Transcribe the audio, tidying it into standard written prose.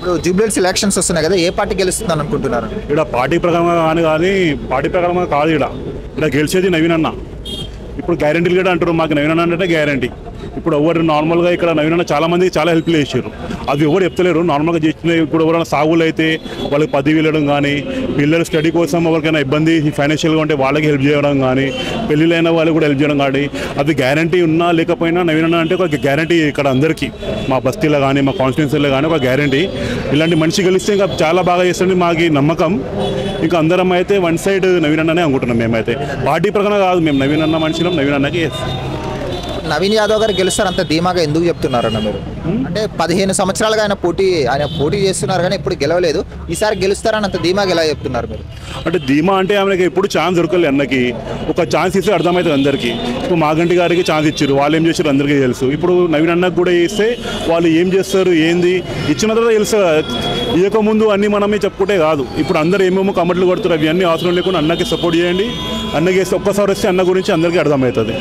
ఇప్పుడు జూబ్లీహిల్స్ ఎలక్షన్స్ వస్తున్నాయి కదా, ఏ పార్టీ గెలుస్తుందని అనుకుంటున్నారు? ఇక్కడ పార్టీ ప్రకారంగా కానీ పార్టీ ప్రకారంగా కాదు. ఇక్కడ గెలిచేది నవీన్ అన్న. ఇప్పుడు గ్యారెంటీలు కూడా అంటారు, మాకు నవీన్ అన్న అంటే గ్యారెంటీ. ఇప్పుడు ఎవరు నార్మల్గా ఇక్కడ నవీన్ అన్న చాలా మందికి చాలా హెల్ప్ చేశారు. అది ఎవరు చెప్తలేరు. నార్మల్గా చేసిన ఇప్పుడు ఎవరైనా సాగులు అయితే వాళ్ళకి 10 వెళ్ళడం కానీ, పిల్లల స్టడీ కోసం ఎవరికైనా ఇబ్బంది ఫైనాన్షియల్గా ఉంటే వాళ్ళకి హెల్ప్ చేయడం కానీ, పెళ్ళిళ్ళైన వాళ్ళకి కూడా హెల్ప్ చేయడం కానీ, అది గ్యారంటీ ఉన్నా లేకపోయినా నవీన్ అన్న అంటే ఒక గ్యారంటీ. ఇక్కడ అందరికీ మా బస్తీలో కానీ మా కాన్స్టిట్యున్సీలో కానీ ఒక గ్యారంటీ. ఇలాంటి మనిషి గెలిస్తే ఇంకా చాలా బాగా చేస్తుంది మాకు నమ్మకం. ఇంకా అందరం అయితే వన్ సైడ్ నవీన్ అన్ననే అనుకుంటున్నాం. మేమైతే పార్టీ ప్రకారం కాదు, మేము నవీన్ అన్న మనిషిలో నవీన్ అన్నకి. నవీన్ యాదవ్ గారు గెలుస్తారు అంత ధీమాగా ఎందుకు చెప్తున్నారన్న మీరు? అంటే 15 సంవత్సరాలుగా ఆయన పోటీ చేస్తున్నారు కానీ ఇప్పుడు గెలవలేదు. ఈసారి గెలుస్తారని అంత ధీమాగా ఎలా చెప్తున్నారు మీరు? అంటే ధీమా అంటే ఆమెకి ఎప్పుడు ఛాన్స్ దొరకలేదు. అన్నకి ఒక ఛాన్స్ ఇస్తే అర్థమవుతుంది అందరికీ. ఇప్పుడు మాగంటి గారికి ఛాన్స్ ఇచ్చారు, వాళ్ళు ఏం చేశారు అందరికీ తెలుసు. ఇప్పుడు నవీన్ అన్నకు కూడా ఇస్తే వాళ్ళు ఏం చేస్తారు ఏంది ఇచ్చిన తర్వాత తెలుసు. ఇవ్వకముందు అన్నీ మనమే చెప్పుకుంటే కాదు. ఇప్పుడు అందరూ ఏమేమో కమెంట్లు కొడుతారు, అవి అన్నీ అవసరం లేకుండా అన్నకి సపోర్ట్ చేయండి. అన్నకి ఒక్కసారి వస్తే అన్న గురించి అందరికీ అర్థమవుతుంది.